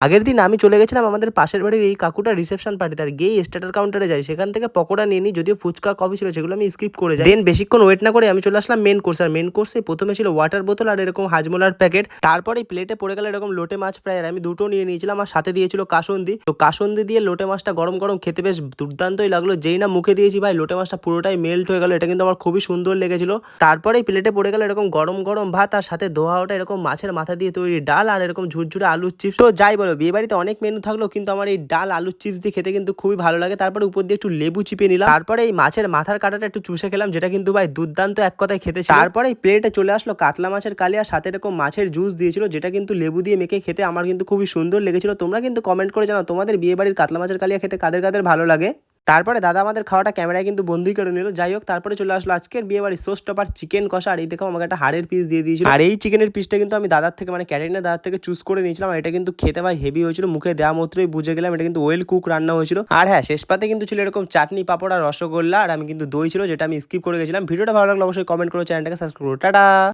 আগের দিন আমি চলে গেছিলাম আমাদের পাশের বাড়ির এই কাকুটার রিসেপশন পার্টিতে। আর গিয়েই স্টার্টার কাউন্টারে যাই। সেখান থেকে পকোড়া নিয়ে নিই। যদিও ফুচকা, কফি ছিল সেগুলো আমি স্কিপ করে যাই। দেন বেশিক্ষণ ওয়েট না করে আমি চলে আসলাম মেইন কোর্স। আর মেইন কোর্সে ১ম এ ছিল ওয়াটার বোতল আর এরকম হাজমোলার প্যাকেট। তারপরেই প্লেটে পড়ে গেল এরকম লোটে মাছ ফ্রাই। আর আমি দুটো নিয়ে নিয়েছিলাম আর সাথে দিয়েছিল কাসুন্দি। তো কাসুন্দি দিয়ে লোটে মাছটা গরম, গরম খেতে বেশ দুর্দান্তই লাগলো। যেই না মুখে দিয়েছি ভাই লোটে মাছটা পুরোটাই মেল্ট হয়ে গেল। এটা কিন্তু আমার খুবই সুন্দর লেগেছিল। তারপরেই প্লেটে পড়ে গেল এরকম গরম, গরম ভাত আর সাথে ধোয়া ওঠা এরকম মাছের মাথা দিয়ে তৈরি ডাল আর এরকম ঝুরঝুরে আলুর চিপস। তো যাই বলো বিয়েবাড়িতে অনেক মেনু থাকলেও কিন্তু আমার এই ডাল আলুর চিপস দিয়ে খেতে কিন্তু খুবই ভালো লাগে। তারপরে উপর দিয়ে একটু লেবু চিপে নিলাম। তারপরে এই মাছের মাথার কাঁটাটা একটু চুষে খেলাম, যেটা কিন্তু ভাই দুর্দান্ত এক কথায় খেতে ছিল। তারপরে এই প্লেটে চলে আসলো কাতলা মাছের কালিয়া, সাথে এরকম মাছের জুস দিয়েছিল, যেটা কিন্তু লেবু দিয়ে মেখে খেতে আমার কিন্তু খুবই সুন্দর লেগেছিল। তোমরা কিন্তু কমেন্ট করে জানাও তোমাদের বিয়েবাড়ির কাতলা মাছের কালিয়া খেতে কাদের কাদের ভালো লাগে। তারপরে দাদা আমাদের খাওয়াটা ক্যামেরায় কিন্তু বন্দি করে নিল। যাই হোক, তারপরে চলে আসলো আজকের বিয়ে বাড়ির শো স্টপার চিকেন কষা। আর এই দেখো আমাকে একটা হাড়ের পিস দিয়ে দিয়েছিল। আর এই চিকেনের পিসটা কিন্তু আমি দাদার থেকে মানে ক্যাটারিনা দাদার থেকে চুজ করে নিয়েছিলাম। আর এটা কিন্তু খেতে ভাই হেভি হয়েছিল। মুখে দেওয়া মাত্রই বুঝে গেলাম এটা কিন্তু ওয়েল কুক রান্না হয়েছিল। আর হ্যাঁ, শেষ পাতে কিন্তু ছিল এরকম চাটনি, পাপড় আর রসগোল্লা। আর আমি কিন্তু দই ছিল, যেটা আমি স্কিপ করে গেছিলাম। ভিডিওটা ভালো লাগলে অবশ্যই কমেন্ট করো, চ্যানেলটাকে সাবস্ক্রাইব করো। টাটা।